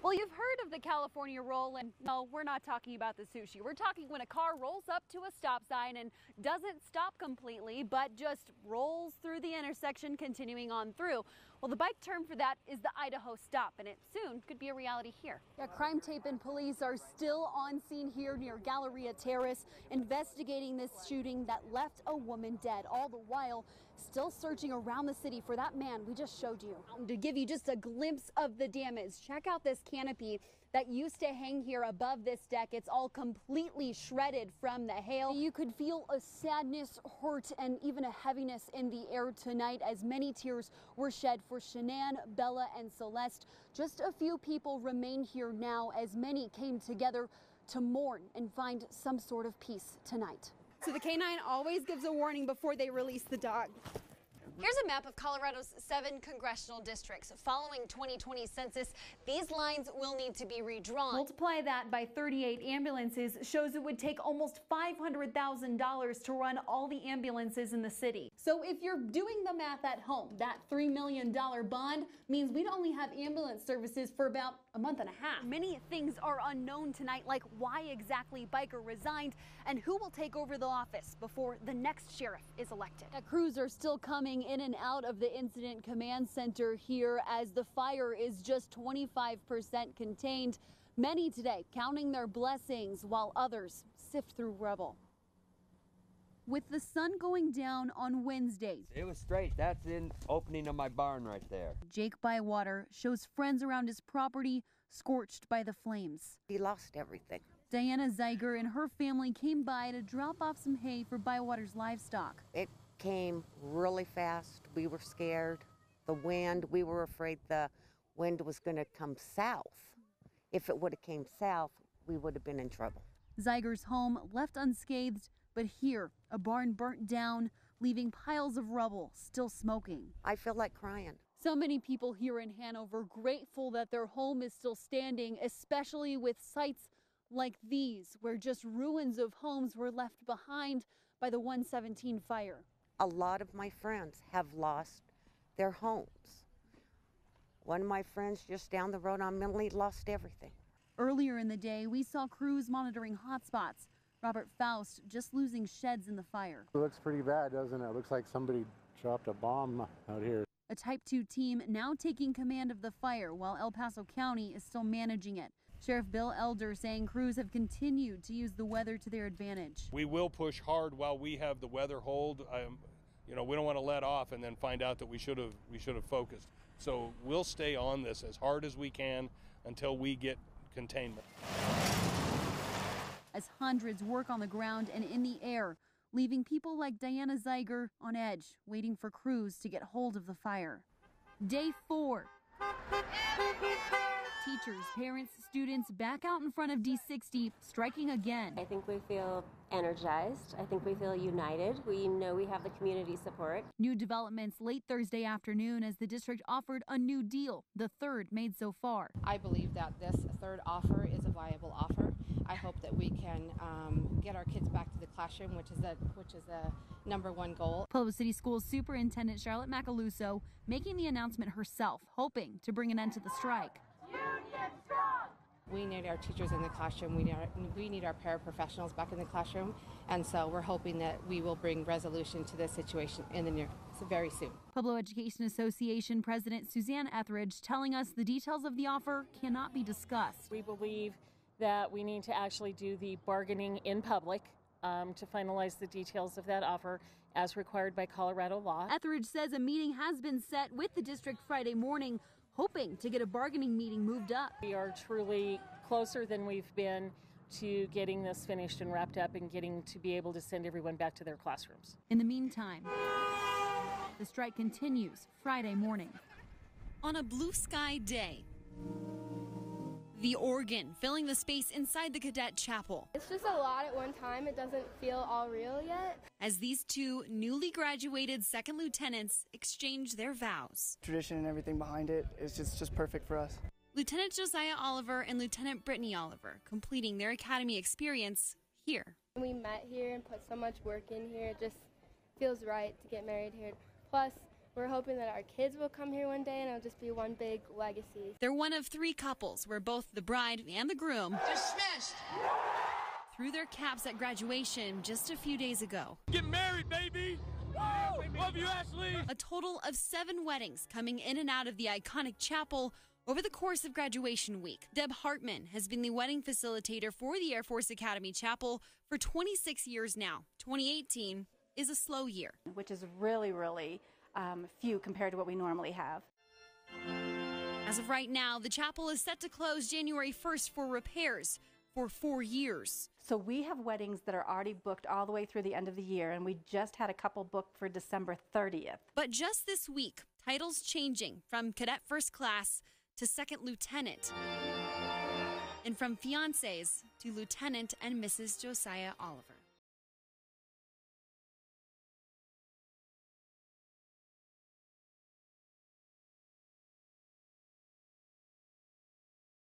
Well, you've heard of the California roll, and no, we're not talking about the sushi. We're talking when a car rolls up to a stop sign and doesn't stop completely, but just rolls through the intersection, continuing on through. Well, the bike term for that is the Idaho stop, and it soon could be a reality here. Yeah, crime tape and police are still on scene here near Galleria Terrace, investigating this shooting that left a woman dead, all the while still searching around the city for that man we just showed you. To give you just a glimpse of the damage, check out this canopy that used to hang here above this deck. It's all completely shredded from the hail. You could feel a sadness, hurt, and even a heaviness in the air tonight as many tears were shed for Shanann, Bella, and Celeste. Just a few people remain here now as many came together to mourn and find some sort of peace tonight. So the K-9 always gives a warning before they release the dog. Here's a map of Colorado's 7 congressional districts. Following 2020 census, these lines will need to be redrawn. Multiply that by 38 ambulances shows it would take almost $500,000 to run all the ambulances in the city. So if you're doing the math at home, that $3 million bond means we'd only have ambulance services for about a month and a half. Many things are unknown tonight, like why exactly Biker resigned and who will take over the office before the next sheriff is elected. Crews are still coming in and out of the incident command center here as the fire is just 25% contained. Many today counting their blessings while others sift through rubble. With the sun going down on Wednesday, it was straight. That's in opening of my barn right there. Jake Bywater shows friends around his property scorched by the flames. He lost everything. Diana Zeiger and her family came by to drop off some hay for Bywater's livestock. It came really fast. We were scared. The wind, we were afraid the wind was going to come south. If it would have came south, we would have been in trouble. Zeiger's home left unscathed, but here, a barn burnt down, leaving piles of rubble still smoking. I feel like crying. So many people here in Hanover grateful that their home is still standing, especially with sites like these, where just ruins of homes were left behind by the 117 fire. A lot of my friends have lost their homes. One of my friends just down the road on Mentally lost everything. Earlier in the day, we saw crews monitoring hotspots. Robert Faust just losing sheds in the fire. It looks pretty bad, doesn't it? It looks like somebody dropped a bomb out here. A Type 2 team now taking command of the fire while El Paso County is still managing it. Sheriff Bill Elder saying crews have continued to use the weather to their advantage. We will push hard while we have the weather hold. We don't want to let off and then find out that we should have focused. So we'll stay on this as hard as we can until we get containment. As hundreds work on the ground and in the air, leaving people like Diana Zeiger on edge, waiting for crews to get hold of the fire. Day 4. Teachers, parents, students back out in front of D60, striking again. I think we feel energized. I think we feel united. We know we have the community support. New developments late Thursday afternoon as the district offered a new deal, the third made so far. I believe that this third offer is a viable offer. I hope that we can get our kids back to the classroom, which is the #1 goal. Pueblo City Schools Superintendent Charlotte MACALUSO making the announcement herself, hoping to bring an end to the strike. Union strong! We need our teachers in the classroom. We need our paraprofessionals back in the classroom, and so we're hoping that we will bring resolution to this situation very soon. Pueblo Education Association President Suzanne Etheridge telling us the details of the offer cannot be discussed. We believe that we need to actually do the bargaining in public to finalize the details of that offer as required by Colorado law. Etheridge says a meeting has been set with the district Friday morning, hoping to get a bargaining meeting moved up. We are truly closer than we've been to getting this finished and wrapped up and getting to be able to send everyone back to their classrooms. In the meantime, the strike continues Friday morning. On a blue sky day, the organ filling the space inside the cadet chapel. It's just a lot at one time. It doesn't feel all real yet. As these two newly graduated second lieutenants exchange their vows. Tradition and everything behind it is just perfect for us. Lieutenant Josiah Oliver and Lieutenant Brittany Oliver completing their academy experience here. We met here and put so much work in here. It just feels right to get married here. Plus, We're hoping that our kids will come here one day and it'll just be one big legacy. They're one of 3 couples where both the bride and the groom Dismissed. threw their caps at graduation just a few days ago. Get married, baby. Woo! Love you, Ashley. A total of 7 weddings coming in and out of the iconic chapel over the course of graduation week. Deb Hartman has been the wedding facilitator for the Air Force Academy Chapel for 26 years now. 2018 is a slow year, which is really few compared to what we normally have. As of right now, the chapel is set to close January 1st for repairs for 4 years. So we have weddings that are already booked all the way through the end of the year, and we just had a couple booked for December 30th. But just this week, titles changing from cadet first class to second lieutenant, and from fiancés to Lieutenant and Mrs. Josiah Oliver.